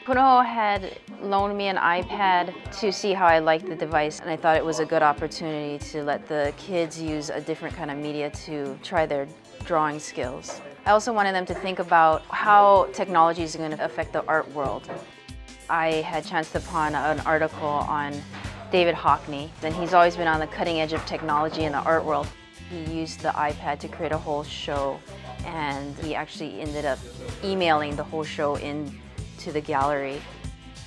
Kuno had loaned me an iPad to see how I liked the device, and I thought it was a good opportunity to let the kids use a different kind of media to try their drawing skills. I also wanted them to think about how technology is going to affect the art world. I had chanced upon an article on David Hockney, and he's always been on the cutting edge of technology in the art world. He used the iPad to create a whole show, and he actually ended up emailing the whole show into the gallery.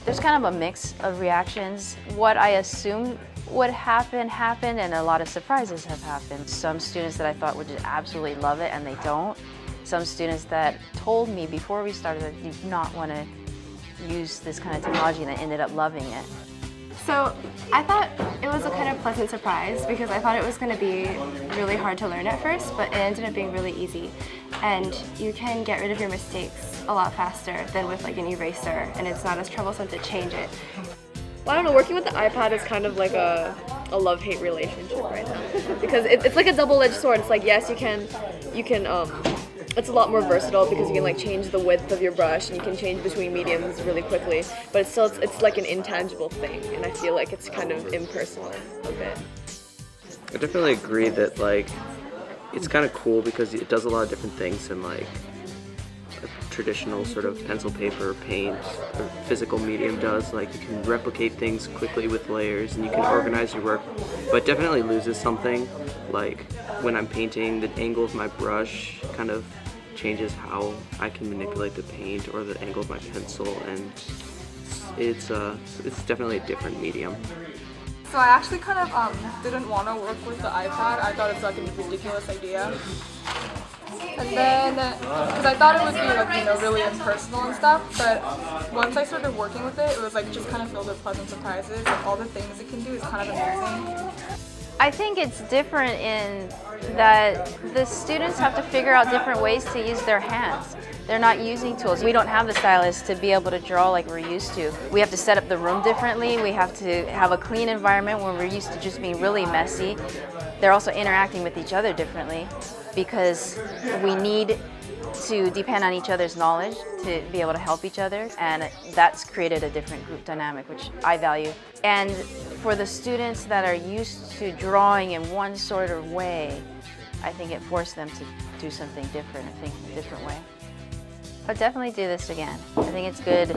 There's kind of a mix of reactions. What I assumed would happen happened, and a lot of surprises have happened. Some students that I thought would just absolutely love it, and they don't. Some students that told me before we started that they did not want to use this kind of technology, and they ended up loving it. So I thought it was a kind of pleasant surprise because I thought it was going to be really hard to learn at first, but it ended up being really easy. And you can get rid of your mistakes a lot faster than with like an eraser, and it's not as troublesome to change it. Well, I don't know, working with the iPad is kind of like a love-hate relationship right now. Because it's like a double-edged sword. It's like, yes, you can it's a lot more versatile because you can like change the width of your brush and you can change between mediums really quickly, but it's like an intangible thing, and I feel like it's kind of impersonal a bit. I definitely agree that like it's kind of cool because it does a lot of different things than like a traditional sort of pencil, paper, paint, or physical medium does. Like you can replicate things quickly with layers and you can organize your work, but it definitely loses something. Like when I'm painting, the angle of my brush kind of changes how I can manipulate the paint or the angle of my pencil, and it's definitely a different medium. So I actually kind of didn't want to work with the iPad. I thought it's like a ridiculous idea. And then, because I thought it would be like, you know, really impersonal and stuff, but once I started working with it, it was like just kind of filled with pleasant surprises. Like all the things it can do is kind of amazing. I think it's different in that the students have to figure out different ways to use their hands. They're not using tools. We don't have the stylus to be able to draw like we're used to. We have to set up the room differently. We have to have a clean environment when we're used to just being really messy. They're also interacting with each other differently because we need to depend on each other's knowledge to be able to help each other, and that's created a different group dynamic, which I value. And for the students that are used to drawing in one sort of way, I think it forced them to do something different and think in a different way. But definitely do this again. I think it's good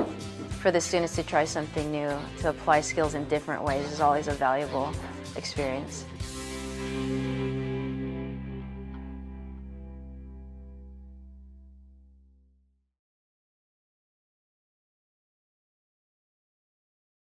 for the students to try something new, to apply skills in different ways is always a valuable experience.